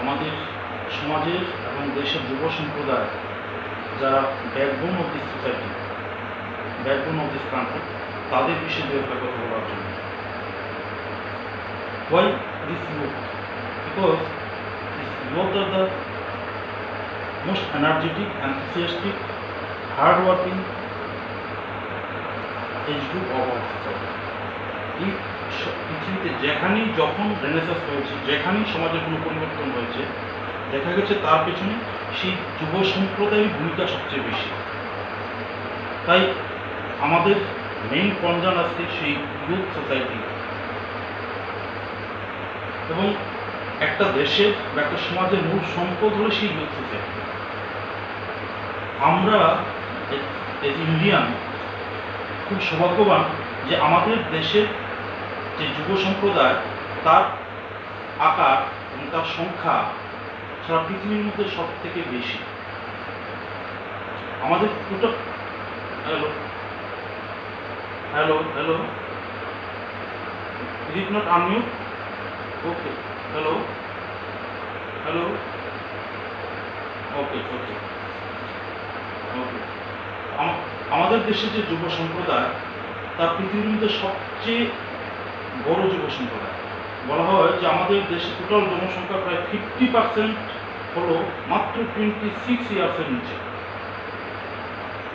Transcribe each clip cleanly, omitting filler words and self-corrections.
আমাদের সমাজের এবং দেশের যুব সম্প্রদায় যারা backbone of this society, backbone of this country, তাদের বিষয়ে দু একটা কথা বলার জন্য। Why this youth? Because this youth are the most energetic, enthusiastic, hard-working age group of our society. এই পৃথিবীতে যেখানেই যখন রেনেসাঁস হয়েছে, যেখানেই সমাজের কোনো পরিবর্তন হয়েছে, দেখা গেছে তার পেছনে সেই যুব সম্প্রদায়ের ভূমিকা সবচেয়ে বেশি। তাই আমাদের মেইন কনসার্ন আছে সেই ইউথ সোসাইটি। এবং একটা দেশের বা একটা সমাজের মূল সম্পদ হলো সেই ইউথ সোসাইটি। আমরা ইন্ডিয়ান খুব সৌভাগ্যবান যে আমাদের দেশের যে যুব সম্প্রদায়, তার আকার এবং তার সংখ্যা সারা পৃথিবীর মধ্যে সব থেকে বেশি। আমাদের total hello hello hello is not unmute? Okay, hello hello, okay okay okay. আমাদের দেশের যে যুব সম্প্রদায়, তার পৃথিবীর মধ্যে সবচেয়ে বড় যুব সম্প্রদায়। বলা হয় যে আমাদের দেশে টোটাল জনসংখ্যা প্রায় 50% হলো মাত্র 26 ইয়ার্সের নিচে।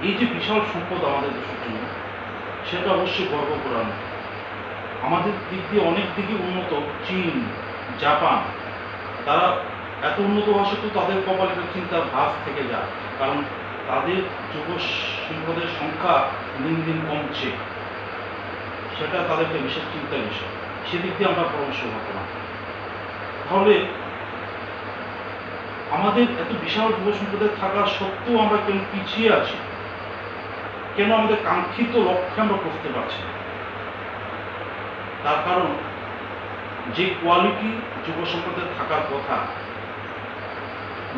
এই যে বিশাল সম্পদ আমাদের দেশের জন্য, সেটা অবশ্যই গর্ব করানো। আমাদের দিক দিয়ে অনেক দিকে উন্নত চীন, জাপান, তারা এত উন্নত হওয়া সত্ত্বেও তাদের কপালের চিন্তা ভাস থেকে যায়, কারণ তাদের যুব সম্প্রদায়ের সংখ্যা দিন দিন কমছে। সেটা তাদেরকে বিশেষ চিন্তার বিষয়। সেদিক দিয়ে আমরা পরামর্শ হতো না। তাহলে আমাদের এত বিশাল যুব সম্প্রদায় থাকা সত্ত্বেও আমরা কেন পিছিয়ে আছি? কেন আমাদের কাঙ্ক্ষিত লক্ষ্যে আমরা পৌঁছতে পারছি না? তার কারণ, যে কোয়ালিটি যুব সম্প্রদায়ের থাকার কথা,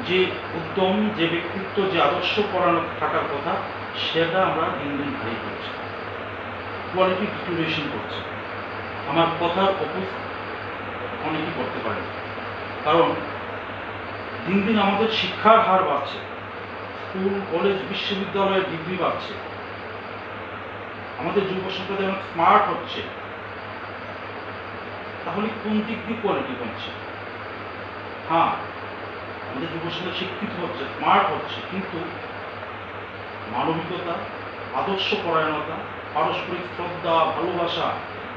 যে উদ্যম, যে ব্যক্তিত্ব, যে আদর্শ পরায়ণ থাকার কথা, সেটা আমরা দিন দিন হারিয়ে ফেলছি। কোয়ালিটি ডিটোরিয়েশন করছে। আমার কথার অপোজ অনেকেই করতে পারে, কারণ দিন দিন আমাদের শিক্ষার হার বাড়ছে, স্কুল, কলেজ, বিশ্ববিদ্যালয়ের ডিগ্রি বাড়ছে, আমাদের যুব সম্প্রদায় অনেক স্মার্ট হচ্ছে। তাহলে কোন দিক দিয়ে কোয়ালিটি কমছে? হ্যাঁ, আমাদের যুব সমাজ শিক্ষিত হচ্ছে, স্মার্ট হচ্ছে, কিন্তু মানবিকতা, আদর্শ পরায়ণতা, পারস্পরিক শ্রদ্ধা, ভালোবাসা,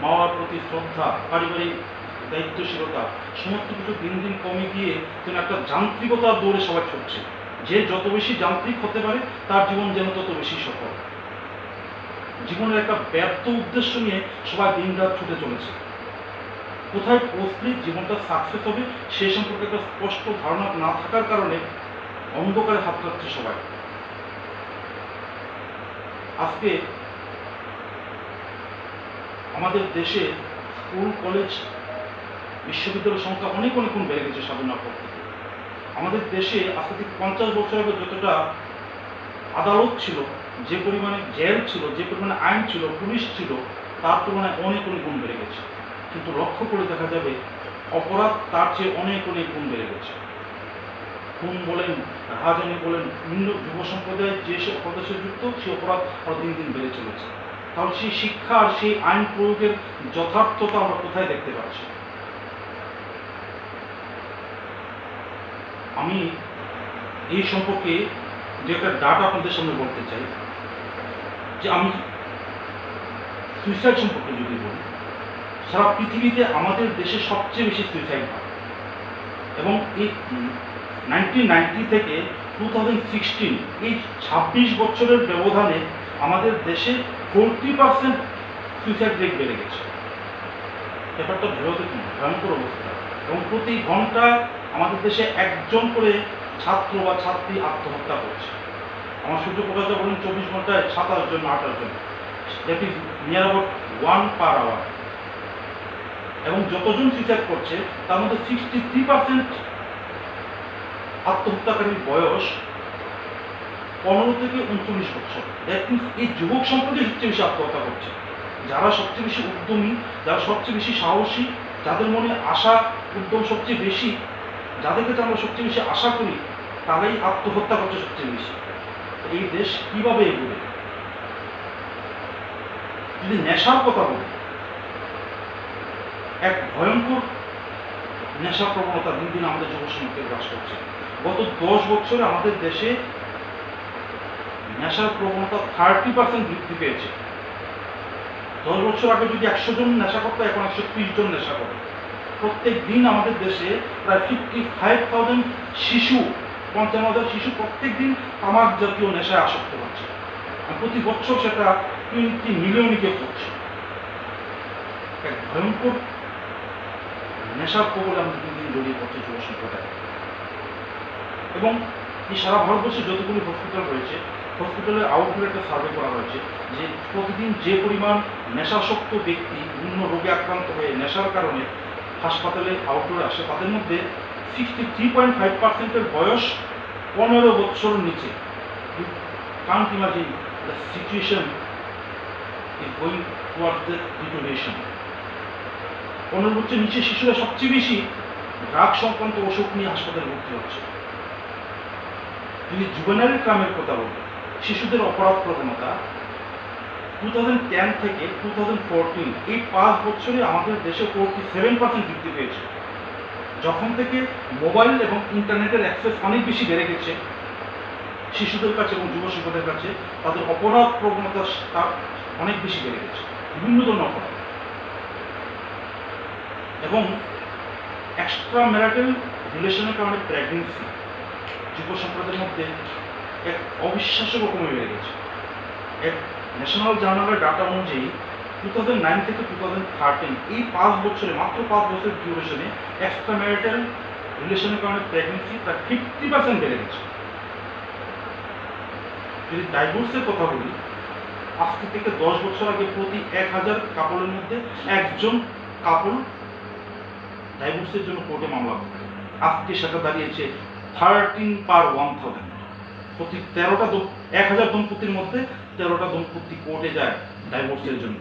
মা বাবার প্রতি শ্রদ্ধা, পারিবারিক দায়িত্বশীলতা, সমস্ত কিছু দিন দিন কমে গিয়ে যেন একটা যান্ত্রিকতার দৌড়ে সবাই ছুটছে। যে যত বেশি যান্ত্রিক হতে পারে, তার জীবন যেন তত বেশি সফল। জীবনের একটা ব্যর্থ উদ্দেশ্য নিয়ে সবাই দিন রাত ছুটে চলেছে। কোথায় পৌঁছলে জীবনটা সাকসেস হবে সে সম্পর্কে একটা স্পষ্ট ধারণা না থাকার কারণে অন্ধকারে হাত রাখছে সবাই। আজকে আমাদের দেশে স্কুল, কলেজ, বিশ্ববিদ্যালয়ের সংখ্যা অনেক অনেক গুণ বেড়ে গেছে স্বাধীনতার পর থেকে। আমাদের দেশে আজ থেকে 50 বছর আগে যতটা আদালত ছিল, যে পরিমাণে জেল ছিল, যে পরিমাণে আইন ছিল, পুলিশ ছিল, তার তুলনায় অনেক অনেক গুণ বেড়ে গেছে। কিন্তু লক্ষ্য করে দেখা যাবে অপরাধ তার চেয়ে অনেক অনেক গুণ বেড়ে গেছে। খুন বলেন, রাহাজানি বলেন, বিভিন্ন যুব সম্প্রদায়ের যেসব অপরাধে যুক্ত, সেই অপরাধ আরো দিন দিন বেড়ে চলেছে। তাহলে সেই শিক্ষা আর সেই আইন প্রয়োগের যথার্থতা আমরা কোথায় দেখতে পাচ্ছি? আমি এই সম্পর্কে যে একটা ডাটা আপনাদের সামনে বলতে চাই, যে আমি সুইসাইড সম্পর্কে যদি বলি, সারা পৃথিবীতে আমাদের দেশে সবচেয়ে বেশি সুইসাইড হয়। এবং এই 1990 থেকে 2016, এই 26 বছরের ব্যবধানে আমাদের দেশে 40% সুইসাইড রেট বেড়ে গেছে। ব্যাপারটা ভেবে দেখুন, ভয়ঙ্কর অবস্থা। এবং প্রতি ঘন্টায় আমাদের দেশে একজন করে ছাত্র বা ছাত্রী আত্মহত্যা করছে। আমার সূর্য প্রকাশ বলেন 24 ঘন্টায় 27 জন, 28 জন, that is near about 1 per hour. এবং যতজন সুইসাইড করছে তার মধ্যে 63% আত্মহত্যাকারীর বয়স 15 থেকে 39 বছর। দ্যাট মিনস এই যুবক সম্প্রদায় সবচেয়ে বেশি আত্মহত্যা করছে। যারা সবচেয়ে বেশি উদ্যমী, যারা সবচেয়ে বেশি সাহসী, যাদের মনে আশা উদ্যম সবচেয়ে বেশি, যাদের কাছে আমরা সবচেয়ে বেশি আশা করি তারাই আত্মহত্যা করছে সবচেয়ে বেশি। এই দেশ কিভাবে এগোবে? যদি নেশার কথা বলি, এক ভয়ঙ্কর নেশা প্রবণতা দিন দিন আমাদের যুব সমাজকে গ্রাস করছে। গত 10 বছরে আমাদের দেশে নেশার প্রবণতা 30% বৃদ্ধি পেয়েছে। 10 বছর আগে যদি 100 জন নেশা করতো, এখন 130 জন নেশা করে। প্রত্যেক দিন আমাদের দেশে প্রায় 55,000 শিশু, 55,000 শিশু প্রত্যেক দিন তামাক জাতীয় নেশায় আসক্ত হচ্ছে। আর প্রতি বছর সেটা 20 মিলিয়নকে পড়ছে। এক ভয়ঙ্কর নেশার কবলে আমরা দিন দিন জড়িয়ে পড়ছে যুব সম্প্রদায়। এবং এই সারা ভারতবর্ষে যতগুলি হসপিটাল রয়েছে, হসপিটালের আউটডোরে একটা সার্ভে করা হয়েছে যে প্রতিদিন যে পরিমাণ নেশাসক্ত ব্যক্তি বিভিন্ন রোগে আক্রান্ত হয়ে নেশার কারণে হাসপাতালে আউটডোরে আসে, তাদের মধ্যে 63.5%-এর বয়স 15 বছরের নিচে। You can't imagine the situation is going towards the deterioration. 15 বছরের নিচে শিশুরা সবচেয়ে বেশি ড্রাগ সংক্রান্ত অসুখ নিয়ে হাসপাতালে ভর্তি হচ্ছে। যদি জুভেনাইল ক্রাইমের কথা বলি, শিশুদের অপরাধ প্রবণতা 2010 থেকে 2014 এই 5 বছরে আমাদের দেশে 47% বৃদ্ধি পেয়েছে। যখন থেকে মোবাইল এবং ইন্টারনেটের অ্যাক্সেস অনেক বেশি বেড়ে গেছে শিশুদের কাছে এবং যুব শিশুদের কাছে, তাদের অপরাধ প্রবণতা তার অনেক বেশি বেড়ে গেছে, বিভিন্ন ধরনের অপরাধ। এবং এক্সট্রা ম্যারিটাল রিলেশনের কারণে প্রেগনেন্সি যুব সম্প্রদায়ের মধ্যে এক অবিশ্বাস্য রকমের বেড়ে গেছে। এক ন্যাশনাল জার্নালের ডাটা অনুযায়ী 2009 থেকে 2013 এই 5 বছরে, মাত্র 5 বছরের ডিউরেশনে এক্সট্রা ম্যারিটাল রিলেশনের কারণে প্রেগনেন্সি প্রায় 50% বেড়ে গেছে। যদি ডাইভোর্সের কথা বলি, আজকে থেকে 10 বছর আগে প্রতি 1000 কাপলের মধ্যে একজন কাপল ডাইভোর্সের জন্য কোর্টে মামলা করে। আজকে সেটা দাঁড়িয়েছে 13/1000। প্রতি 1000 দম্পতির মধ্যে 13টা দম্পতি কোর্টে যায় ডাইভোর্সের জন্য।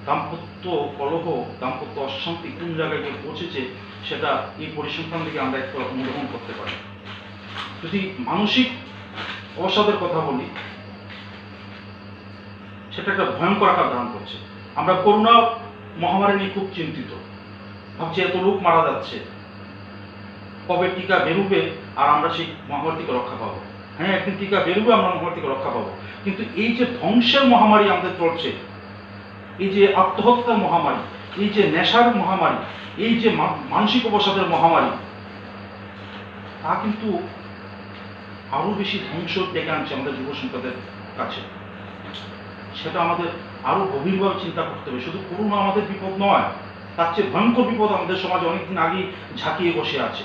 দাম্পত্য কলহ, দাম্পত্য অশান্তি কোন জায়গায় গিয়ে পৌঁছেছে সেটা এই পরিসংখ্যান থেকে আমরা একটু অনুধাবন করতে পারি। যদি মানসিক অবসাদের কথা বলি, সেটা একটা ভয়ঙ্কর আকার ধারণ করছে। আমরা করোনা মহামারী নিয়ে খুব চিন্তিত, ভাবছি এত লোক মারা যাচ্ছে, কবে টিকা বেরোবে আর আমরা সেই মহামারী থেকে রক্ষা পাবো। হ্যাঁ, একদিন টিকা বেরোবে, আমরা মহামারী থেকে রক্ষা পাবো, কিন্তু এই যে ধ্বংসের মহামারী আমাদের চলছে, এই যে আত্মহত্যার মহামারী, এই যে নেশার মহামারী, এই যে মানসিক অবসাদের মহামারী, তা কিন্তু আরো বেশি ধ্বংস ডেকে আনছে আমাদের যুব সম্প্রদায়ের কাছে। সেটা আমাদের আরো গভীরভাবে চিন্তা করতে হবে। শুধু করোনা আমাদের বিপদ নয়, তার চেয়ে ভয়ঙ্কর বিপদ আমাদের সমাজে অনেকদিন আগেই ঝাঁকিয়ে বসে আছে।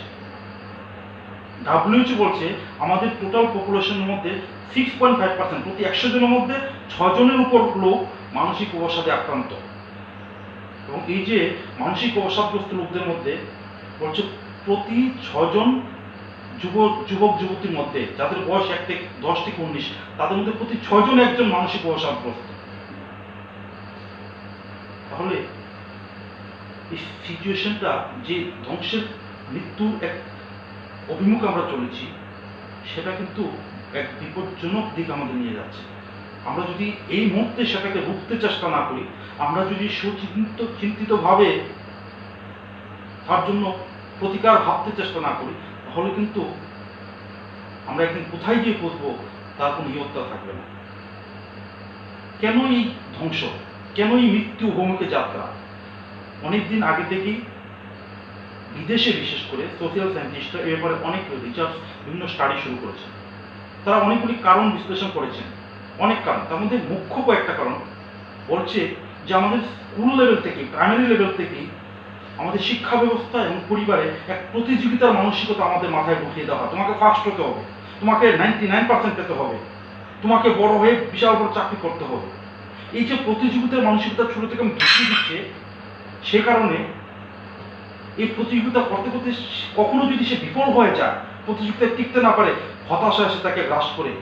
WHO বলছে আমাদের টোটাল পপুলেশনের মধ্যে 6.5%, প্রতি 100 জনের মধ্যে 6 জনের উপর লোক মানসিক অবসাদে আক্রান্ত। এবং এই যে মানসিক অবসাদগ্রস্ত লোকদের মধ্যে বলছে প্রতি 6 জন যুবক যুবতীর মধ্যে, যাদের বয়স 10 থেকে 19, তাদের মধ্যে প্রতি 6 জন একজন মানসিক অবসাদগ্রস্ত। তাহলে এই সিচুয়েশনটা, যে ধ্বংসের মৃত্যুর এক অভিমুখে আমরা চলেছি, সেটা কিন্তু এক বিপজ্জনক দিক আমাদের নিয়ে যাচ্ছে। আমরা যদি এই মুহূর্তে সেটাকে রুখতে চেষ্টা না করি, আমরা যদি চিন্তিতভাবে তার জন্য প্রতিকার ভাবতে চেষ্টা না করি, তাহলে কিন্তু আমরা একদিন কোথায় গিয়ে পৌঁছবো তার কোনো নিয়ন্ত্রণ থাকবে না। কেন এই ধ্বংস, কেন এই মৃত্যু অভিমুখে যাত্রা? অনেকদিন আগে থেকেই বিদেশে বিশেষ করে সোশিয়াল সায়েন্টিস্টরা এ ব্যাপারে অনেক রিসার্চ, বিভিন্ন স্টাডি শুরু করেছেন। তারা অনেকগুলি কারণ বিশ্লেষণ করেছেন, অনেক কারণ। তার মধ্যে মুখ্য কয়েকটা কারণ বলছে যে আমাদের স্কুল লেভেল থেকে, প্রাইমারি লেভেল থেকেই আমাদের শিক্ষা ব্যবস্থা এবং পরিবারে এক প্রতিযোগিতার মানসিকতা আমাদের মাথায় ঢুকিয়ে দেওয়া হয়। তোমাকে ফার্স্ট হতে হবে, তোমাকে 99% পেতে হবে, তোমাকে বড় হয়ে বিশাল বড় চাকরি করতে হবে। এই যে প্রতিযোগিতার মানসিকতা ছোট থেকে ঢুকিয়ে দিচ্ছে, সে কারণে এই প্রতিযোগিতা করতে করতে কখনো যদি সে বিফল হয়ে যায়, প্রতিযোগিতায় টিকতে না পারে, হতাশা এসে তাকে গ্রাস করে,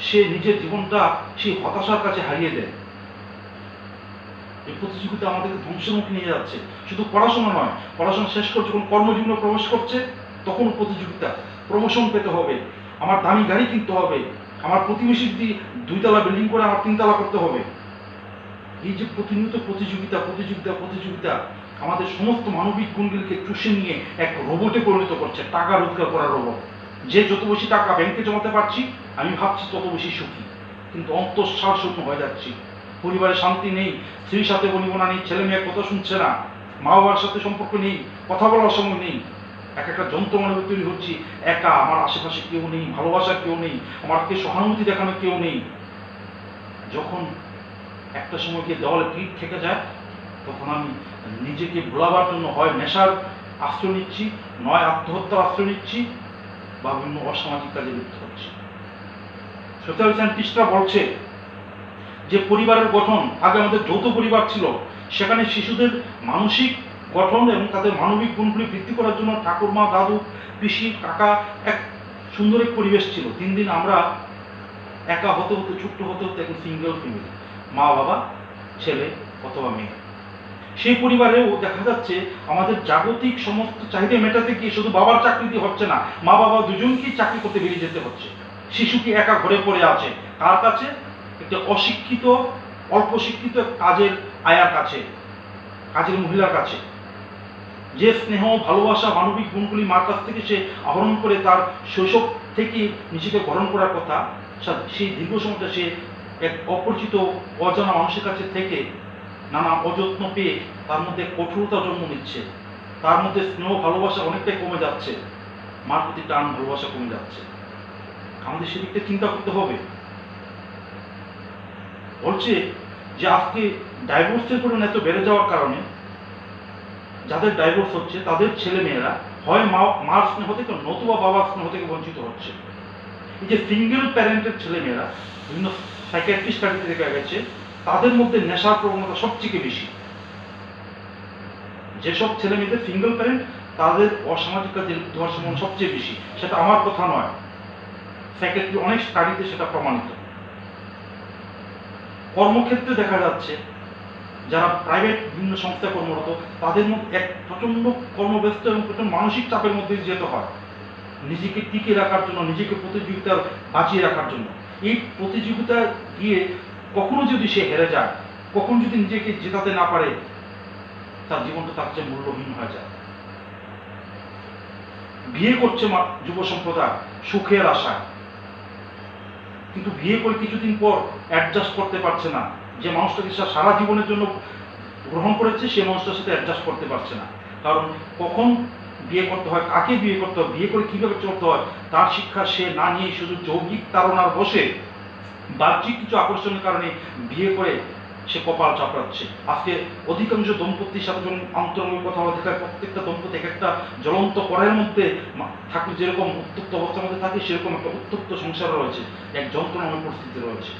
সে নিজের জীবনটা সেই হতাশার কাছে হারিয়ে দেয়। এই প্রতিযোগিতা আমাদেরকে ধ্বংসের মুখে নিয়ে যাচ্ছে। শুধু পড়াশোনা নয়, পড়াশোনা শেষ করে যখন কর্মজীবনে প্রবেশ করছে, তখন প্রতিযোগিতা, প্রমোশন পেতে হবে, আমার দামি গাড়ি কিনতে হবে, আমার প্রতিবেশী যদি 2 তলা বিল্ডিং করে আমার 3 তলা করতে হবে। এই যে প্রতিনিয়ত প্রতিযোগিতা প্রতিযোগিতা প্রতিযোগিতা আমাদের সমস্ত মানবিক গুণগুলিকে চুষে নিয়ে এক রোবটে পরিণত করছে, টাকা রোজগার করার রোবট। যে যত বেশি টাকা ব্যাংকে জমাতে পারছি আমি ভাবছি তত বেশি সুখী, কিন্তু অন্তঃসার শূন্য হয়ে যাচ্ছি। পরিবারে শান্তি নেই, স্ত্রীর সাথে বনিবনা নেই, ছেলে মেয়ে কথা শুনছে না, মা বাবার সাথে সম্পর্ক নেই, কথা বলার সময় নেই, এক একটা যন্ত্রমানবে তৈরি হচ্ছি। একা, আমার আশেপাশে কেউ নেই, ভালোবাসার কেউ নেই, আমাকে সহানুভূতি দেখানোর কেউ নেই। যখন একটা সময় গিয়ে দেওয়ালে পিঠ থেকে যায়, তখন আমি নিজেকে ভোলাবার জন্য হয় নেশার আশ্রয় নিচ্ছি, নয় আত্মহত্যার আশ্রয় নিচ্ছি, বা বিভিন্ন অসামাজিক কাজে লিপ্ত হচ্ছি। সোশ্যাল সায়েন্টিস্টরা বলছে যে পরিবারের গঠন, আগে আমাদের যৌথ পরিবার ছিল, সেখানে শিশুদের মানসিক গঠন এবং তাদের মানবিক গুণগুলি বৃদ্ধি করার জন্য ঠাকুরমা, দাদু, পিসি, কাকা এক সুন্দর এক পরিবেশ ছিল। দিন দিন আমরা একা হতে হতে, ছোট্ট হতে হতে এখন সিঙ্গেল ফ্যামিলি, মা বাবা, ছেলে অথবা মেয়ে। সেই পরিবারেও দেখা যাচ্ছে আমাদের জাগতিক সমস্ত চাহিদা মেটাতে গিয়ে শুধু বাবার চাকরি দিয়ে হচ্ছে না, মা বাবা দুজনকেই চাকরি করতে বেরিয়ে যেতে হচ্ছে। শিশুটি একা ঘরে পড়ে আছে, কার কাছে? একটা অশিক্ষিত, অল্প শিক্ষিত কাজের আয়ার কাছে, কাজের মহিলার কাছে। যে স্নেহ, ভালোবাসা, মানবিক গুণগুলি মার কাছ থেকে সে আহরণ করে তার শৈশব থেকে নিজেকে গ্রহণ করার কথা, সেই দীর্ঘ সময়টা সে এক অপরিচিত অজানা মানুষের কাছে থেকে নানা অযত্ন পেয়ে তার মধ্যে কঠোরতা জন্ম নিচ্ছে, তার মধ্যে স্নেহ ভালোবাসা অনেকটাই কমে যাচ্ছে, মার প্রতি টান ভালোবাসা কমে যাচ্ছে। আমাদের সেদিকটা চিন্তা করতে হবে। বলছে যে আজকে ডাইভোর্সের পরিমাণ এত বেড়ে যাওয়ার কারণে যাদের ডাইভোর্স হচ্ছে তাদের ছেলে মেয়েরা হয় মার স্নেহ থেকে নতুবা বাবার স্নেহ থেকে বঞ্চিত হচ্ছে। এই যে সিঙ্গেল প্যারেন্টের ছেলে মেয়েরা, বিভিন্ন সাইকিয়াট্রি স্টাডিতে দেখা গেছে তাদের মধ্যে নেশার প্রবণতা সবচেয়ে বেশি। যেসব ছেলে মেয়েদের সিঙ্গেল প্যারেন্ট তাদের অসামাজিক কাজে লিপ্ত হওয়ার সম্ভাবনা সবচেয়ে বেশি। সেটা আমার কথা নয়, সাইকিয়াট্রি অনেক স্টাডিতে সেটা প্রমাণিত। কর্মক্ষেত্রে দেখা যাচ্ছে যারা প্রাইভেট বিভিন্ন সংস্থায় কর্মরত তাদের মধ্যে এক প্রচন্ড কর্মব্যস্ত এবং প্রচন্ড মানসিক চাপের মধ্যে যেতে হয় নিজেকে টিকে রাখার জন্য, নিজেকে প্রতিযোগিতার বাঁচিয়ে রাখার জন্য। এই প্রতিযোগিতা গিয়ে কখনো যদি সে হেরে যায়, কখন যদি নিজেকে জেতাতে না পারে, তার জীবনটা তার চেয়ে মূল্যহীন হয়ে যায়। বিয়ে করছে যুব সম্প্রদায় সুখের আশায়, কিন্তু বিয়ে করে কিছুদিন পর অ্যাডজাস্ট করতে পারছে না। যে মানুষটাকে সারা জীবনের জন্য গ্রহণ করেছে সে মানুষটার সাথে অ্যাডজাস্ট করতে পারছে না। কারণ কখন বিয়ে করতে হয়, কাকে বিয়ে করতে হয়, বিয়ে করে কিভাবে চলতে হয় তার শিক্ষা সে না নিয়ে শুধু যৌগিক তাড়নার বসে বাহ্যিক কিছু আকর্ষণের কারণে বিয়ে করে সে কপাল চাপড়াচ্ছে। আজকে অধিকাংশ দম্পতির সাথে যখন আন্তরঙ্গিক কথা বলা দেখায়, প্রত্যেকটা দম্পতি এক একটা জ্বলন্ত কড়াইয়ের মধ্যে থাকে, যেরকম উত্তপ্ত অবস্থার মধ্যে থাকে সেরকম একটা উত্তপ্ত সংসার রয়েছে, এক যন্ত্রণাময় পরিস্থিতি রয়েছে।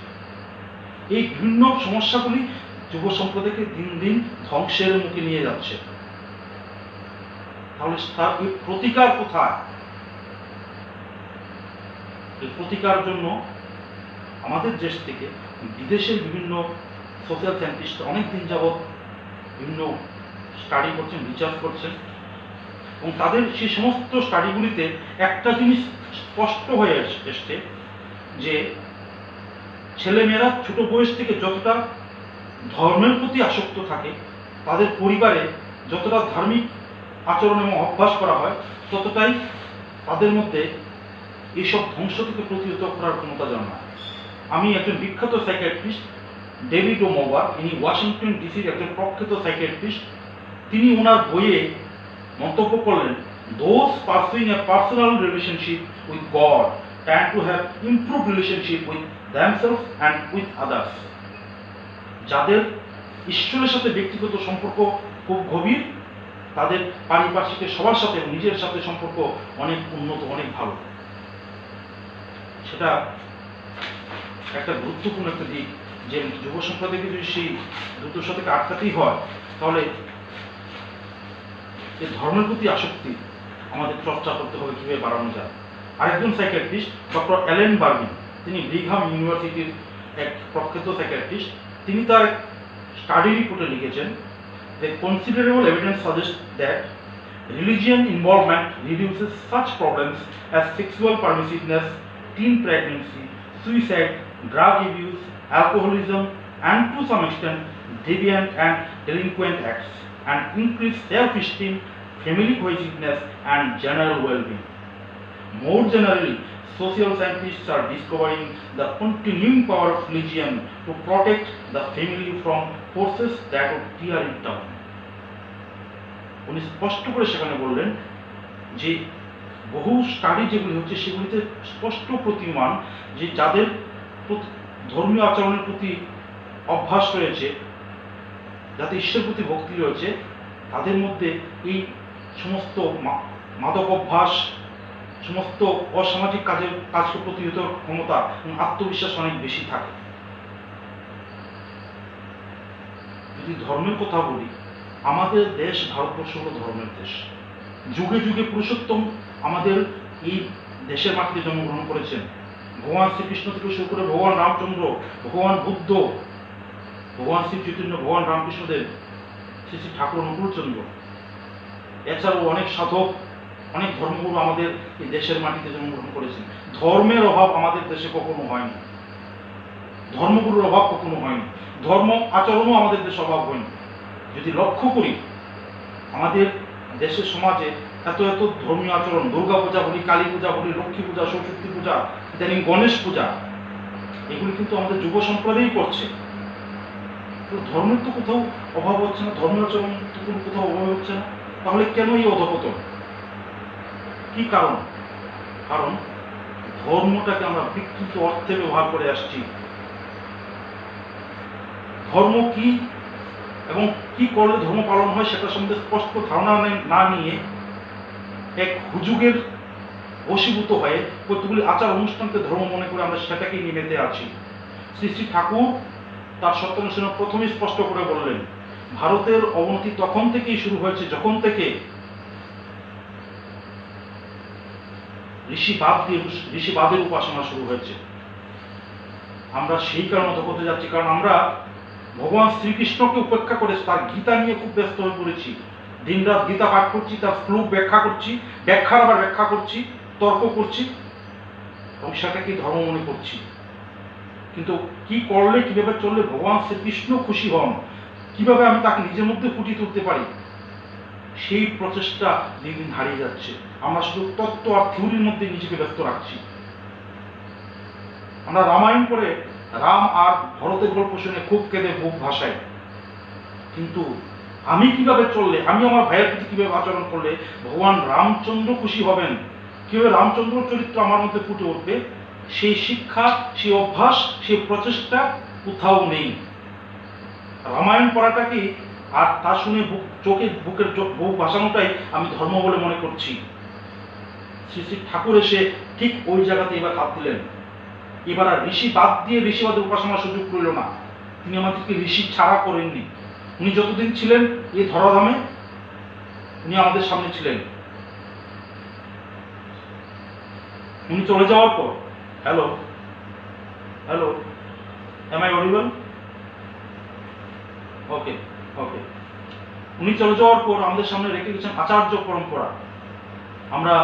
এই বিভিন্ন সমস্যাগুলি যুব সম্প্রদায়কে দিন দিন ধ্বংসের মুখে নিয়ে যাচ্ছে। তাহলে তার এই প্রতিকার কোথায়? এই প্রতিকার জন্য আমাদের দেশ থেকে বিদেশের বিভিন্ন সোশ্যাল সায়েন্টিস্ট অনেকদিন যাবৎ বিভিন্ন স্টাডি করছেন, রিসার্চ করছেন, এবং তাদের সেই সমস্ত স্টাডিগুলিতে একটা জিনিস স্পষ্ট হয়ে এসছে যে ছেলেমেয়েরা ছোট বয়স থেকে যতটা ধর্মের প্রতি আসক্ত থাকে, তাদের পরিবারে যতটা ধার্মিক আচরণ এবং অভ্যাস করা হয়, ততটাই তাদের মধ্যে এইসব ধ্বংস থেকে প্রতিহত করার ক্ষমতা জন্মায়। আমি একজন বিখ্যাত সাইকিয়াট্রিস্ট ডেভিড ওমোভার, ইনি ওয়াশিংটন ডিসির একজন প্রখ্যাত সাইকিয়াট্রিস্ট, তিনি ওনার বইয়ে মন্তব্য করলেন, those pursuing a personal relationship with God tend to have improved relationship with themselves and with others. যাদের ঈশ্বরের সাথে ব্যক্তিগত সম্পর্ক খুব গভীর, তাদের পারিপার্শ্বিকের সবার সাথে নিজের সাথে সম্পর্ক অনেক উন্নত, অনেক ভালো। সেটা একটা গুরুত্বপূর্ণ একটা দিক যে যুব সম্প্রদায়কে যদি সেই দুটোর সাথে আটকাতেই হয়, তাহলে এই ধর্মের প্রতি আসক্তি আমাদের চর্চা করতে হবে কীভাবে বাড়ানো যায়। আরেকজন সাইকিয়াট্রিস্ট ডক্টর অ্যালেন বার্গিন, তিনি ব্রিঘাম ইউনিভার্সিটির এক প্রখ্যাত সাইকিয়াট্রিস্ট, তিনি তার স্টাডি রিপোর্টে লিখেছেন যে considerable evidence suggest that Religion involvement reduces such problems as sexual permissiveness, teen pregnancy, suicide, drug abuse, alcoholism, and to some extent deviant and delinquent acts, and increase self-esteem, family cohesiveness, and general well-being. More generally, social scientists are discovering the continuing power of religion to protect the family from forces that would tear it down. উনি স্পষ্ট করে সেখানে বললেন যে বহু study যেগুলি হচ্ছে সেগুলিতে স্পষ্ট প্রতীয়মান যে যাদের ধর্মীয় আচরণের প্রতি অভ্যাস রয়েছে, যাতে ঈশ্বরের প্রতি ভক্তি রয়েছে, তাদের মধ্যে এই সমস্ত মাদক অভ্যাস, সমস্ত অসামাজিক কাজকে প্রতিহত ক্ষমতা এবং আত্মবিশ্বাস অনেক বেশি থাকে। যদি ধর্মের কথা বলি, আমাদের দেশ ভারতবর্ষ হলো ধর্মের দেশ। যুগে যুগে পুরুষোত্তম আমাদের এই দেশের মাটিতে জন্মগ্রহণ করেছেন। ভগবান শ্রীকৃষ্ণ থেকে শুরু করে ভগবান রামচন্দ্র, ভগবান বুদ্ধ, ভগবান শ্রী চৈতন্য, ভগবান রামকৃষ্ণদেব, শ্রী শ্রী ঠাকুর অনুকূলচন্দ্র, এছাড়াও অনেক সাধক, অনেক ধর্মগুরু আমাদের এই দেশের মাটিতে জন্মগ্রহণ করেছেন। ধর্মের অভাব আমাদের দেশে কখনো হয়নি, ধর্মগুরুর অভাব কখনো হয়নি, ধর্ম আচরণও আমাদের দেশে অভাব হয়নি। যদি লক্ষ্য করি আমাদের দেশের সমাজে এত এত ধর্মীয় আচরণ, দুর্গা পূজা বলি, কালী পূজা বলি, লক্ষ্মী পূজা, সরস্বতী পূজা, ইদানিং গণেশ পূজা, এগুলি কিন্তু আমাদের যুব সম্প্রদায়ই করছে। তো ধর্মের তো কোথাও অভাব হচ্ছে না, ধর্মীয় আচরণ তো কোনো কোথাও অভাব হচ্ছে না। তাহলে কেন এই অধপতন? কি কারণ? কারণ ধর্মটাকে আমরা বিকৃত অর্থে ব্যবহার করে আসছি। ধর্ম কি এবং কি করলে ধর্ম পালন হয় সেটা সম্বন্ধে স্পষ্ট ধারণা না নিয়ে এক হুজুগের বশীভূত হয়ে কতগুলি আচার অনুষ্ঠানকে ধর্ম মনে করে আমরা সেটাকেই নিয়ে মেতে আছি। শ্রী শ্রী ঠাকুর তার সত্যানুষ্ঠানে প্রথমেই স্পষ্ট করে বললেন, ভারতের অবনতি তখন থেকেই শুরু হয়েছে যখন থেকে ঋষিবাদের উপাসনা শুরু হয়েছে। আমরা সেই কারণে অধঃপতনে যাচ্ছি, কারণ আমরা ভগবান শ্রীকৃষ্ণকে উপেক্ষা করে তার গীতা নিয়ে খুব ব্যস্ত হয়ে পড়েছি। দিনরাত গীতা পাঠ করছি, তার শ্লোক ব্যাখ্যা করছি, ব্যাখ্যার আবার ব্যাখ্যা করছি, তর্ক করছি এবং সেটাকে ধর্ম মনে করছি। কিন্তু কি করলে, কিভাবে চললে ভগবান শ্রীকৃষ্ণ খুশি হন, কিভাবে আমি তাকে নিজের মধ্যে ফুটিয়ে তুলতে পারি, সেই প্রচেষ্টা দিন দিন হারিয়ে যাচ্ছে। আমরা শুধু তত্ত্ব আর থিওরির মধ্যে নিজেকে ব্যস্ত রাখছি। আমরা রামায়ণ পড়ে রাম আর ভরতের গল্প শুনে খুব কেঁদে বুক ভাসাই, কিন্তু আমি কিভাবে চললে, আমি আমার ভাইয়ের প্রতি কিভাবে আচরণ করলে ভগবান রামচন্দ্র খুশি হবেন, কিভাবে রামচন্দ্র চরিত্র আমার মধ্যে ফুটে উঠবে, সেই শিক্ষা, সেই অভ্যাস, সেই প্রচেষ্টা কোথাও নেই। রামায়ণ পড়াটাকে আর তা শুনে বুকের বুক ভাসানোটাই আমি ধর্ম বলে মনে করছি। শ্রী শ্রী ঠাকুর এসে ঠিক ওই জায়গাতে এবার হাত দিলেন। এবার আর ঋষি বাদ দিয়ে ঋষিবাদের উপাসনার সুযোগ রইল না। তিনি আমাদেরকে ঋষি ছাড়া করেননি। উনি যতদিন ছিলেন এই ধরাধামে, উনি আমাদের সামনে ছিলেন। উনি চলে যাওয়ার পর, hello hello, am I audible? Okay okay. উনি চলে যাওয়ার পর আমাদের সামনে রেখে গেছেন আচার্য পরম্পরা। আমরা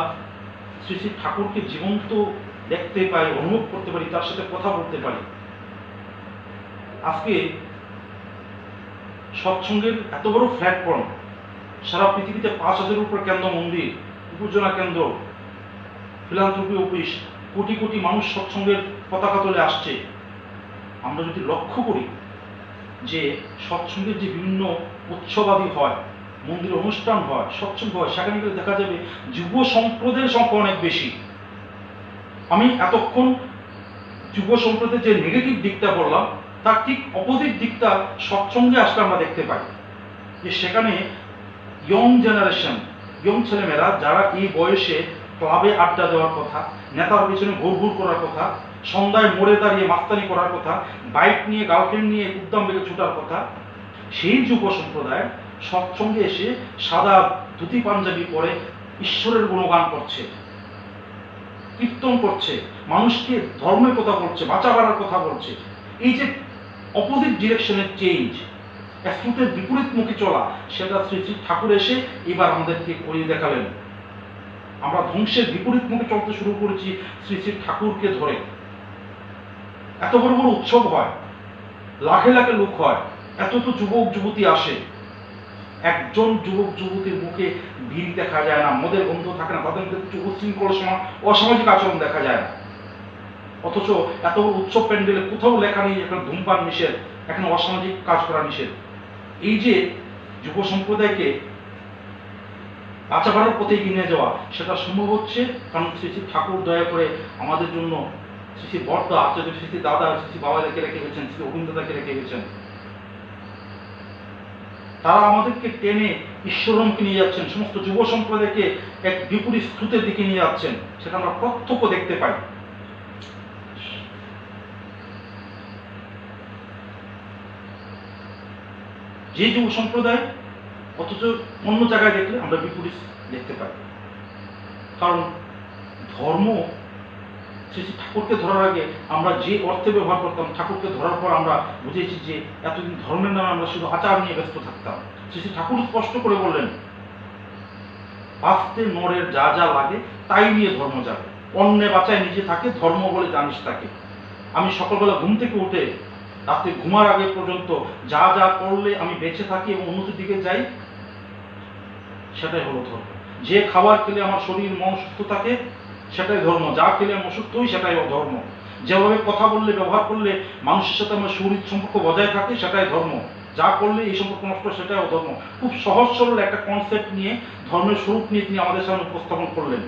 শ্রী শ্রী ঠাকুরকে জীবন্ত দেখতে পাই, অনুভব করতে পারি, তার সাথে কথা বলতে পারি। আজকে সৎসঙ্গের এত বড় প্ল্যাটফর্ম, সারা পৃথিবীতে ৫,০০০-এর উপর কেন্দ্র মন্দির, উপজেলা কেন্দ্র, ফিলান্থ্রপি অফিস, কোটি কোটি মানুষ সৎসঙ্গের পতাকা তুলে আসছে। আমরা যদি লক্ষ্য করি যে সৎসঙ্গের যে বিভিন্ন উৎসবাদি হয়, মন্দিরে অনুষ্ঠান হয়, সৎসঙ্গ হয়, সেখানে গেলে দেখা যাবে যুব সম্প্রদায়ের সংখ্যা অনেক বেশি। আমি এতক্ষণ যুব সম্প্রদায়ের যে নেগেটিভ দিকটা বললাম, তার ঠিক অপোজিট দিকটা সৎসঙ্গে আসলে আমরা দেখতে পাই, যে সেখানে ইয়ং জেনারেশন, ইয়ং ছেলেমেয়েরা যারা এই বয়সে ক্লাবে আড্ডা দেওয়ার কথা, নেতার পিছনে ঘুর ঘুর করার কথা, সন্ধ্যায় মোড়ে দাঁড়িয়ে মাস্তানি করার কথা, বাইক নিয়ে গার্লফ্রেন্ড নিয়ে উদ্যম বেগে ছুটার কথা, সেই যুব সম্প্রদায় সৎসঙ্গে এসে সাদা ধুতি পাঞ্জাবি পরে ঈশ্বরের গুণগান করছে, কীর্তন করছে, মানুষকে ধর্মের কথা বলছে, বাঁচা বাড়ার কথা বলছে। এই যে অপোজিট ডিরেকশনের চেঞ্জ, স্রোতের বিপরীত মুখে চলা, সেটা শ্রী শ্রী ঠাকুর এসে এবার আমাদেরকে করিয়ে দেখালেন। আমরা ধ্বংসের বিপরীত মুখে চলতে শুরু করেছি শ্রী শ্রী ঠাকুরকে ধরে। এত বড় বড় উৎসব হয়, লাখে লাখে লোক হয়, এত তো যুবক যুবতী আসে, একজন যুবক যুবতীর মুখে ভিড় দেখা যায় না, মদের গন্ধ থাকে না, তাদের মধ্যে কিছু উচ্ছৃঙ্খল অসামাজিক আচরণ দেখা যায় না। অথচ এত বড় উৎসব প্যান্ডেলে কোথাও লেখা নেই এখানে ধূমপান নিষেধ, এখানে অসামাজিক কাজ করা নিষেধ। এই যে যুব সম্প্রদায়কে বাঁচাবার পথে এগিয়ে নিয়ে যাওয়া, সেটা সম্ভব হচ্ছে কারণ শ্রী শ্রী ঠাকুর দয়া করে আমাদের জন্য শ্রী শ্রী বর্দা, আচার্য শ্রী শ্রী দাদা, শ্রী শ্রী বাবাদেরকে রেখে গেছেন, শ্রী অভিন্দাদাকে রেখে গেছেন। তারা আমাদেরকে টেনে ঈশ্বরমকে নিয়ে যাচ্ছেন, সমস্ত যুব সম্প্রদায়কে এক বিপরীত স্রোতের দিকে নিয়ে যাচ্ছেন, সেটা আমরা প্রত্যক্ষ দেখতে পাই। যে যুব সম্প্রদায়, অথচ অন্য জায়গায় দেখলে আমরা বিপরীত দেখতে পাই। কারণ ধর্ম শ্রী শ্রী ঠাকুরকে ধরার আগে আমরা যে অর্থে ব্যবহার করতাম, ঠাকুরকে ধরার পর আমরা বুঝেছি যে এতদিন ধর্মের নামে আমরা শুধু আচার নিয়ে ব্যস্ত থাকতাম। শ্রী শ্রী ঠাকুর স্পষ্ট করে বললেন, বাঁচতে নরের যা যা লাগে তাই নিয়ে ধর্ম যাবে, অন্যে বাঁচায় নিজে থাকে, ধর্ম বলে জানিস তাকে। আমি সকালবেলা ঘুম থেকে উঠে রাতে ঘুমার আগে পর্যন্ত যা যা করলে আমি বেঁচে থাকি এবং উন্নতির দিকে যাই, সেটাই হলো ধর্ম। যে খাবার খেলে আমার শরীর মন সুস্থ থাকে, সেটাই ধর্ম। যা খেলে আমি অসুস্থ হই, সেটাই ধর্ম। যেভাবে কথা বললে, ব্যবহার করলে মানুষের সাথে আমার শরীর সম্পর্ক বজায় থাকে, সেটাই ধর্ম। যা করলে এই সম্পর্ক নষ্ট, সেটাই ধর্ম। খুব সহজ সরল একটা কনসেপ্ট নিয়ে, ধর্মের স্বরূপ নিয়ে তিনি আমাদের সামনে উপস্থাপন করলেন।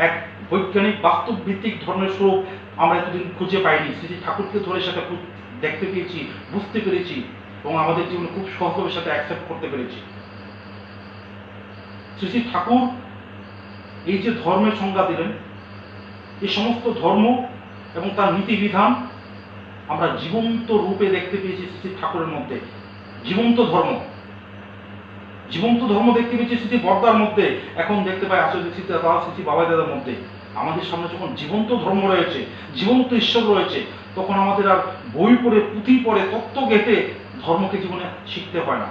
এক বৈজ্ঞানিক বাস্তব ভিত্তিক ধর্মের স্বরূপ আমরা এতদিন খুঁজে পাইনি। শ্রী ঠাকুরকে ধরে সেটা খুব দেখতে পেয়েছি, বুঝতে পেরেছি এবং আমাদের জীবনে খুব সহজভাবে সেটা অ্যাকসেপ্ট করতে পেরেছি। শ্রী শ্রী ঠাকুর এই যে ধর্মের সংজ্ঞা দিলেন, এই সমস্ত ধর্ম এবং তার নীতিবিধান আমরা জীবন্ত রূপে দেখতে পেয়েছি শ্রী শ্রী ঠাকুরের মধ্যে। জীবন্ত ধর্ম, জীবন্ত ধর্ম দেখতে পেয়েছি শ্রী বর্দার মধ্যে, এখন দেখতে পাই আচার্য শ্রী দাদা, শ্রী বাবাই দাদার মধ্যে। আমাদের সামনে যখন জীবন্ত ধর্ম রয়েছে, জীবন্ত ঈশ্বর রয়েছে, তখন আমাদের আর বই পড়ে, পুঁথি পড়ে, তত্ত্ব ঘেঁটে ধর্মকে জীবনে শিখতে হয় না।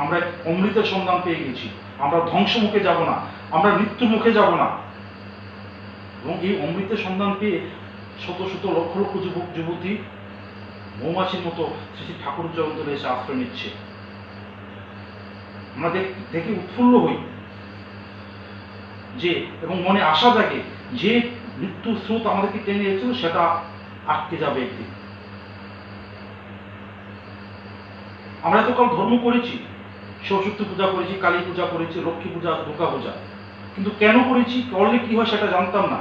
আমরা অমৃতের সন্ধান পেয়ে গেছি। আমরা ধ্বংস মুখে যাব না, আমরা মৃত্যুর মুখে যাব না। এবং এই অমৃতের সন্ধান পেয়ে শত শত লক্ষ লক্ষ যুবক যুবতী মৌমাছির মতো শ্রী শ্রী ঠাকুর জগন্তরে এসে আশ্রয় নিচ্ছে। আমরা দেখে উৎফুল্ল হই যে, এবং মনে আশা জাগে যে মৃত্যুর স্রোত আমাদেরকে টেনে এসেছিল, সেটা আটকে যাবে একদিন। আমরা এতকাল ধর্ম করেছি, সরস্বতী পূজা করেছি, কালী পূজা করেছি, লক্ষ্মী পূজা, দুর্গা পূজা, কিন্তু কেন করেছি, করলে কি হয় সেটা জানতাম না।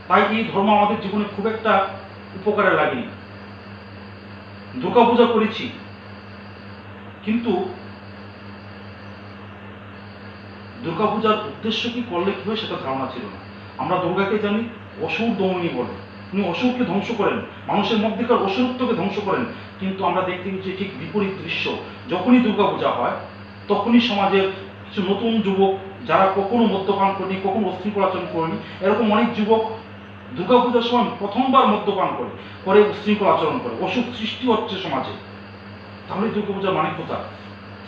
তাই এই ধর্ম আমাদের জীবনে খুব একটা উপকারে লাগেনি। দুর্গা পূজা করেছি, কিন্তু দুর্গা পূজার উদ্দেশ্য কি, করলে কি হয় সেটা ধারণা ছিল না। আমরা দুর্গাকে জানি অসুর দমনী বলে, উনি অসুরকে ধ্বংস করেন, মানুষের মধ্যেকার অসুরত্বকে ধ্বংস করেন। কিন্তু আমরা দেখতে পেয়েছি ঠিক বিপরীত দৃশ্য। যখনই দুর্গা পূজা হয়, তখনই সমাজের কিছু নতুন যুবক, যারা কখনো মদ্যপান করেনি, কখনো অশৃঙ্খল আচরণ করেনি, এরকম অনেক যুবক দুর্গা পূজার সময় প্রথমবার মদ্যপান করে উশৃঙ্খল আচরণ করে, অসুখ সৃষ্টি হচ্ছে সমাজে। তাহলে দুর্গা পূজার মানে কোথায়?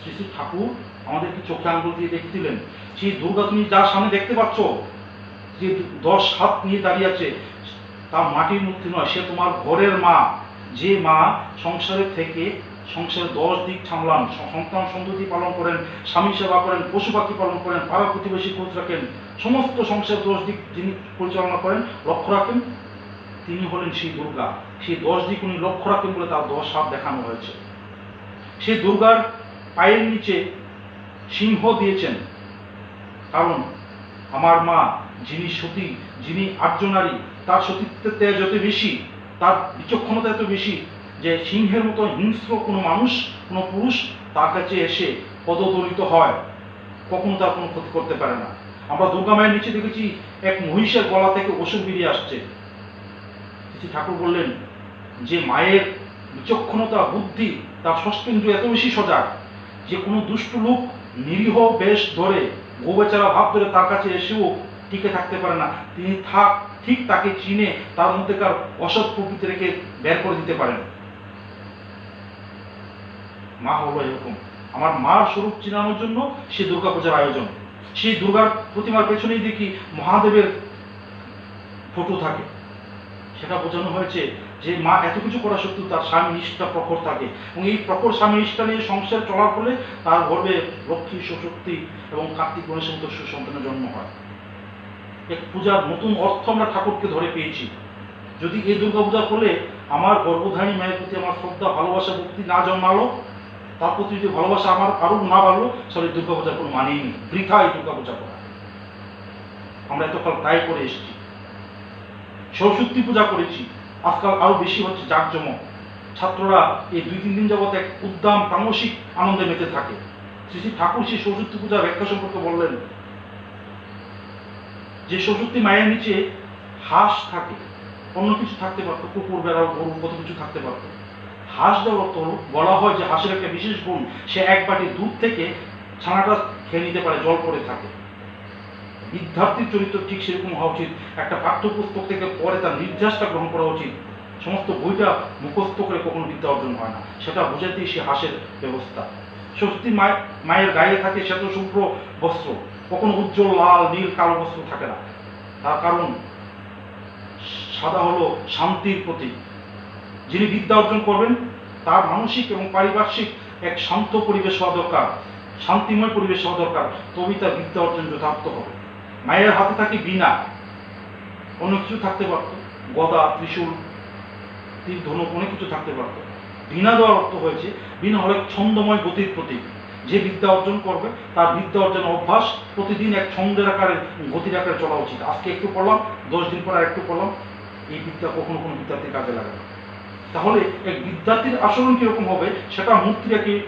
শ্রী শ্রী ঠাকুর আমাদেরকে চোখে আঙ্গুল দিয়ে দেখে দিলেন, সেই দুর্গা তুমি যার সামনে দেখতে পাচ্ছ, যে 10 হাত নিয়ে দাঁড়িয়ে আছে, তার মাটির মূর্তি নয়, সে তোমার ঘরের মা। যে মা সংসারের থেকে সংসারের 10 দিক সামলান, সন্তান সন্ততি পালন করেন, স্বামী সেবা করেন, পশু পাখি পালন করেন, পাড়া প্রতিবেশী খোঁজ রাখেন, সমস্ত সংসারের 10 দিক যিনি পরিচালনা করেন, লক্ষ্য রাখেন, তিনি হলেন সেই দুর্গা। সেই 10 দিক উনি লক্ষ্য রাখেন বলে তার 10 হাত দেখানো হয়েছে। সেই দুর্গার পায়ের নিচে সিংহ দিয়েছেন, কারণ আমার মা যিনি সতী, যিনি আর্য নারী, তার সতীত্বের তেজ যত বেশি, তার বিচক্ষণতা এত বেশি যে সিংহের মতো হিংস্র কোনো মানুষ, কোনো পুরুষ তার কাছে এসে পদদলিত হয়, কখনো তার কোনো ক্ষতি করতে পারে না। আমরা দুর্গা মায়ের নিচে দেখেছি এক মহিষের গলা থেকে অসুর বেরিয়ে আসছে। শ্রী ঠাকুর বললেন যে মায়ের বিচক্ষণতা, বুদ্ধি, তার ষষ্ঠেন্দ্রিয় এত বেশি সজাগ যে কোনো দুষ্ট লোক নিরীহ বেশ ধরে, গোবেচারা ভাব ধরে তার কাছে এসেও টিকে থাকতে পারে না। তিনি ঠিক তাকে চিনে তার মধ্যেকার অসৎ প্রকৃতি রেখে বের করে দিতে পারেন। মা হলো এরকম। আমার মার স্বরূপ চিনানোর জন্য সে দুর্গাপূজার আয়োজন। সেই দুর্গার প্রতিমার পেছনেই দেখি মহাদেবের ফটো থাকে। সেটা বোঝানো হয়েছে যে মা এত কিছু করা সত্ত্বেও তার স্বামী নিষ্ঠা প্রখর থাকে, এবং এই প্রখর স্বামী নিষ্ঠা নিয়ে সংসার চলার ফলে তার গর্ভে লক্ষ্মী, সশক্তি এবং কার্তিক গণেশের মতো সুসন্তানের জন্ম হয়। এক পূজার নতুন অর্থ আমরা ঠাকুরকে ধরে পেয়েছি। যদি এই দুর্গাপূজা করলে আমার গর্ভধারী মায়ের প্রতি আমার শ্রদ্ধা, ভালোবাসা, ভক্তি না জন্মালো, তার প্রতি যদি ভালোবাসা আমার আরো না বাড়লো, তাহলে দুর্গাপূজার কোনো মানেই নেই, বৃথা এই দুর্গাপূজা করা। আমরা এতকাল তাই করে এসেছি। সরস্বতী পূজা করেছি, আজকাল আরো বেশি হচ্ছে জাঁকজমক। ছাত্ররা এই 2-3 দিন যাবত এক উদ্দাম তামসিক আনন্দে মেতে থাকে। শ্রী শ্রী ঠাকুর সেই সরস্বতী পূজার ব্যাখ্যা সম্পর্কে বললেন যে সরস্বতী মায়ের নিচে হাঁস থাকে, অন্য কিছু থাকতে পারতো, কুকুর, বেড়াল, গরু, কত কিছু থাকতে পারতো। হাঁস দেওয়ার অর্থ হলো, বলা হয় যে হাঁসের একটা বিশেষ গুণ, সে এক বাটি দুধ থেকে ছানাটা খেয়ে নিতে পারে, জল পড়ে থাকে। বিদ্যার্থীর চরিত্র ঠিক সেরকম হওয়া উচিত। একটা পাঠ্যপুস্তক থেকে পরে তার নির্যাসটা গ্রহণ করা উচিত। সমস্ত বইটা মুখস্থ করে কখনো বিদ্যা অর্জন হয় না, সেটা বোঝাতেই সে হাঁসের ব্যবস্থা। সরস্বতী মায়ের গায়ে থাকে শ্বেত শুভ্র বস্ত্র, কখনো উজ্জ্বল লাল, নীল, কালো বস্ত্র থাকে না। তার কারণ সাদা হলো শান্তির প্রতীক। যিনি বিদ্যা অর্জন করবেন তার মানসিক এবং পারিপার্শ্বিক এক শান্ত পরিবেশ হওয়া দরকার, শান্তিময় পরিবেশ হওয়া দরকার, তবেই তার বিদ্যা অর্জন যথার্থ হবে। মায়ের হাতে থাকে বীণা, অন্য কিছু থাকতে পারত, গদা, ত্রিশূল, তীর, ধনুক, অনেক কিছু থাকতে পারত। বীণা দেওয়ার অর্থ হয়েছে, বীণা হলো ছন্দময় গতির প্রতীক। যে বিদ্যা অর্জন করবে তার বিদ্যা অর্জনের অভ্যাস প্রতিদিন এক ছন্দের আকারে, গতির আকারে চলা উচিত। আজকে একটু পড়লাম, 10 দিন পর আর একটু পড়লাম, এই বিদ্যা কখনো কোনো বিদ্যার্থীর কাজে লাগে না। তাহলে এক বিদ্যার্থীর আচরণ কিরকম হবে সেটা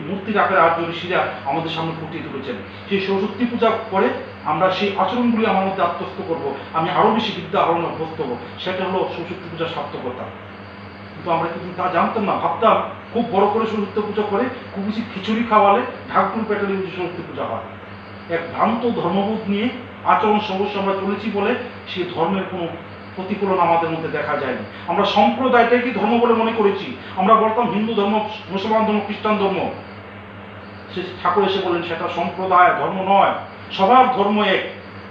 মূর্তির আকারে আর্য ঋষিরা আমাদের সামনে ফুটিয়ে তুলেছেন। সেই সরস্বতী পূজা করে আমরা সেই আচরণগুলি আমার মধ্যে আত্মস্থ করব, আমি আরো বেশি বিদ্যা আহরণে অভ্যস্ত হবো। সেটা হলো সরস্বতী পূজার সার্থকতা। কিন্তু আমরা কিন্তু তা জানতাম না, ভাবতাম খুব বড় করে সরস্বতী পূজা করে খুব বেশি খিচুড়ি খাওয়ালে, ঢাকুর পেটালে সরস্বতী পূজা হয়। এক ভ্রান্ত ধর্মবোধ নিয়ে আচরণ সমস্যা আমরা চলেছি বলে সেই ধর্মের কোনো প্রতিফলন আমাদের মধ্যে দেখা যায়নি। আমরা সম্প্রদায়টাকে ধর্ম বলে মনে করেছি। আমরা বলতাম হিন্দু ধর্ম, মুসলমান ধর্ম, খ্রিস্টান ধর্ম। সে ঠাকুর এসে বলেন সেটা সম্প্রদায় ধর্ম নয়, সবার ধর্ম এক।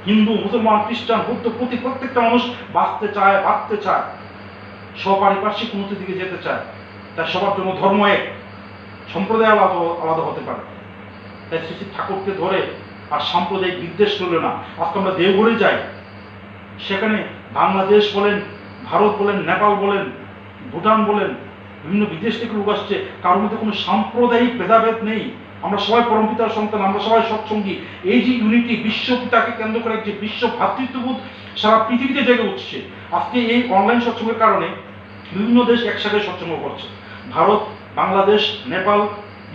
হিন্দু, মুসলমান, খ্রিস্টান, বৌদ্ধ, প্রত্যেকটা মানুষ বাঁচতে চায়, বাঁচতে চায়, স্বপারিপার্শ্বিক উন্নতির দিকে যেতে চায়। তাই সবার জন্য ধর্ম এক, সম্প্রদায় আলাদা আলাদা হতে পারে। তাই শ্রী ঠাকুরকে ধরে আর সাম্প্রদায়িক বিদ্বেষ করলে না। আজকে আমরা দেওঘরে যাই, সেখানে বাংলাদেশ বলেন, ভারত বলেন, নেপাল বলেন, ভুটান বলেন, বিভিন্ন বিদেশ থেকে লোক আসছে, কারোর মধ্যে কোনো সাম্প্রদায়িক ভেদাভেদ নেই। আমরা সবাই পরমপিতার সন্তান, আমরা সবাই সৎসঙ্গী। এই যে ইউনিটি, বিশ্বপিতাকে কেন্দ্র করে যে বিশ্ব ভ্রাতৃত্ববোধ সারা পৃথিবীতে জেগে উঠছে। আজকে এই অনলাইন সৎসঙ্গের কারণে বিভিন্ন দেশ একসাথে সৎসঙ্গ করছে। ভারত, বাংলাদেশ, নেপাল,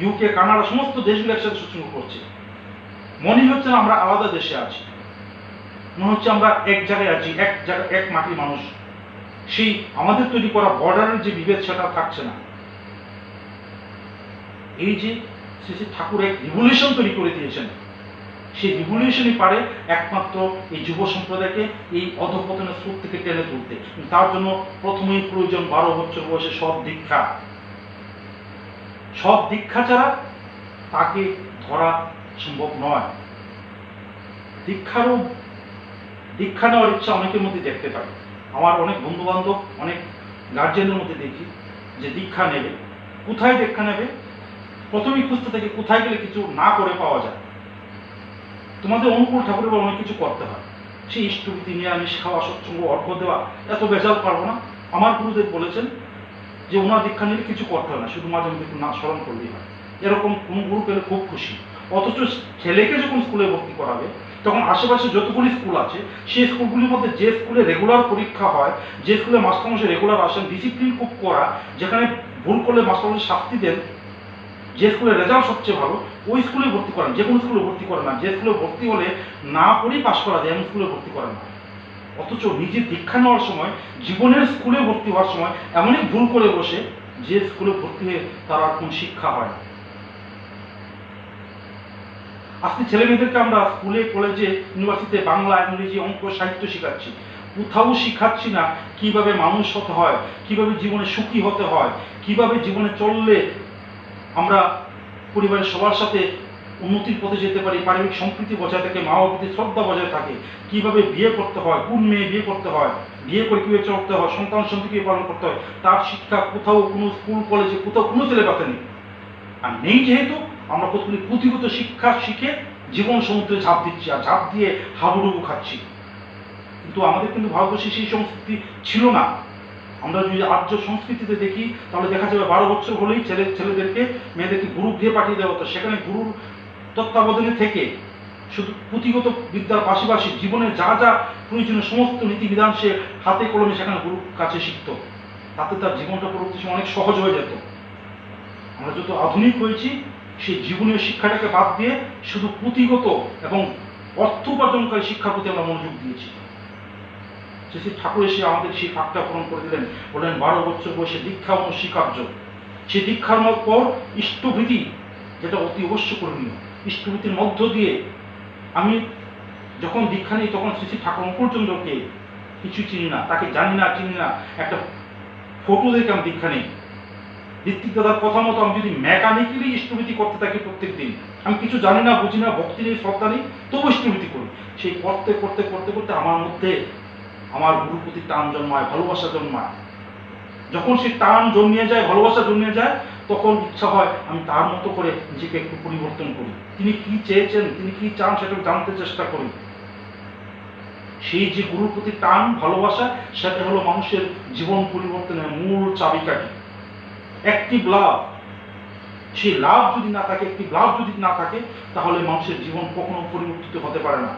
ইউকে, কানাডা, সমস্ত দেশগুলো একসাথে সৎসঙ্গ করছে। মনে হচ্ছে না আমরা আলাদা দেশে আছি, মনে হচ্ছে আমরা এক জায়গায় আছি, এক মাটির মানুষ। সেই আমাদের তৈরি করা বর্ডারের যে বিভেদ সেটা থাকছে না। এই যে শ্রী শ্রী ঠাকুর এক রিভলিউশন তৈরি করে দিয়েছেন, সেই রিভলিউশনই পারে একমাত্র এই যুব সম্প্রদায়কে এই অধঃপতনের স্রোত থেকে টেনে তুলতে। তার জন্য প্রথমেই প্রয়োজন 12 বছর বয়সে সৎ দীক্ষা। সৎ দীক্ষা ছাড়া তাকে ধরা সম্ভব নয়। দীক্ষা নেওয়ার ইচ্ছা অনেকের মধ্যে দেখতে পাই। আমার অনেক বন্ধু বান্ধব, অনেক গার্জেনের মধ্যে দেখি যে দীক্ষা নেবে। কোথায় দীক্ষা নেবে? প্রথমেই খুঁজতে থাকে কোথায় গেলে কিছু না করে পাওয়া যায়। তোমাদের অনুকূল ঠাকুরের অনেক কিছু করতে হয়, সেই ইষ্টভীতি, নিরামিষ খাওয়া, সৎসঙ্গ, অর্ঘ্য দেওয়া, এত বেজাল পারবো না। আমার গুরুদেব বলেছেন যে ওনার দীক্ষা নিলে কিছু করতে হয় না, শুধু মাঝে মধ্যে একটু না স্মরণ করলেই হয়। এরকম কোন গুরু পেলে খুব খুশি। অথচ ছেলেকে যখন স্কুলে ভর্তি করাবে তখন আশেপাশে যতগুলি স্কুল আছে সেই স্কুলগুলির মধ্যে যে স্কুলে রেগুলার পরীক্ষা হয়, যে স্কুলে মাস্টারমশাই রেগুলার আসেন, ডিসিপ্লিন খুব করা, যেখানে ভুল করলে মাস্টারমশাই শাস্তি দেন, যে স্কুলের রেজাল্ট সবচেয়ে ভালো ওই স্কুলে ভর্তি করেন। যে কোনো স্কুলে ভর্তি করেন না। যে স্কুলে ভর্তি হলে না পড়েই পাশ করা যায় এমন স্কুলে ভর্তি করেন না। অথচ নিজের দীক্ষা নেওয়ার সময়, জীবনের স্কুলে ভর্তি হওয়ার সময় এমনই ভুল করে বসে যে স্কুলে ভর্তি হয়ে তার আর কোন শিক্ষা হয় না। আজকে ছেলে মেয়েদেরকে আমরা স্কুলে, কলেজে, ইউনিভার্সিটিতে বাংলা, ইংরেজি, অঙ্ক, সাহিত্য শেখাচ্ছি, কোথাও শিখাচ্ছি না কিভাবে মানুষ হতে হয়, কিভাবে জীবনে সুখী হতে হয়, কিভাবে জীবনে চললে আমরা পরিবারের সবার সাথে উন্নতির পথে যেতে পারি, পারিবারিক সম্প্রীতি বজায় থাকে, মা বাবার প্রতি শ্রদ্ধা বজায় থাকে, কীভাবে বিয়ে করতে হয়, কোন মেয়ে বিয়ে করতে হয়, বিয়ে করে কীভাবে চলতে হয়, সন্তান সন্ততি পালন করতে হয়, তার শিক্ষা কোথাও কোনো স্কুল কলেজে কোথাও কোনো সিলেবাসে নেই। আর নেই যেহেতু আমরা কতগুলি পুঁথিগত শিক্ষা শিখে জীবন সমুদ্রে ঝাঁপ দিচ্ছি, আর ঝাঁপ দিয়ে হাবুডুবু খাচ্ছি। কিন্তু আমাদের কিন্তু ভারতবর্ষে সেই সংস্কৃতি ছিল না। আমরা যদি আর্য সংস্কৃতিতে দেখি তাহলে দেখা যাবে 12 বছর হলেই ছেলেদেরকে মেয়েদেরকে গুরু গৃহে পাঠিয়ে দেওয়া হতো। সেখানে গুরুর তত্ত্বাবধানে থেকে শুধু পুঁথিগত বিদ্যার পাশাপাশি জীবনের যা যা প্রয়োজনীয় সমস্ত নীতিবিধান সে হাতে কলমে সেখানে গুরুর কাছে শিখত। তাতে তার জীবনটা পরবর্তী সময় অনেক সহজ হয়ে যেত। আমরা যত আধুনিক হয়েছি সেই জীবনীয় শিক্ষাটাকে বাদ দিয়ে শুধু পুঁথিগত এবং অর্থ উপার্জনকারী শিক্ষার প্রতি আমরা মনোযোগ দিয়েছি। শ্রী ঠাকুর এসে আমাদের সেই ফাঁকটা পূরণ করে দিলেন, বললেন 12 বছর বয়সে দীক্ষা অনস্বীকার্য। সেই দীক্ষার পর ইষ্টভৃতি, যেটা অতি অবশ্য করণীয়, ইষ্টভৃতির মধ্য দিয়ে আমি যখন দীক্ষা নিই তখন শ্রী ঠাকুর পর্যন্তকে কিছু চিনি না, তাকে জানি না চিনি না, একটা ফটো দেখে আমি দীক্ষা নিই। ঋত্বিক দাদার কথা মতো আমি যদি মেকানিক্যালি ইষ্টভৃতি করতে থাকি প্রত্যেক দিন, আমি কিছু জানি না বুঝি না, ভক্তি নেই শ্রদ্ধা নেই, তবু ইষ্টভৃতি করি। সেই করতে করতে করতে করতে আমার মধ্যে আমার গুরুর প্রতি টান জন্মায়, ভালোবাসা জন্মায়। যখন সেই টান জন্মিয়ে যায়, ভালোবাসা জন্মিয়ে যায়, তখন ইচ্ছা হয় আমি তার মতো করে নিজেকে একটু পরিবর্তন করি। তিনি কি চেয়েছেন, তিনি কি চান সেটা জানতে চেষ্টা করি। সেই যে গুরুর প্রতি টান ভালোবাসা, সেটা হলো মানুষের জীবন পরিবর্তনের মূল চাবিকাঠি। অ্যাক্টিভ লাভ, সেই লাভ যদি না থাকে, একটি লাভ যদি না থাকে, তাহলে মানুষের জীবন কখনো পরিবর্তিত হতে পারে না।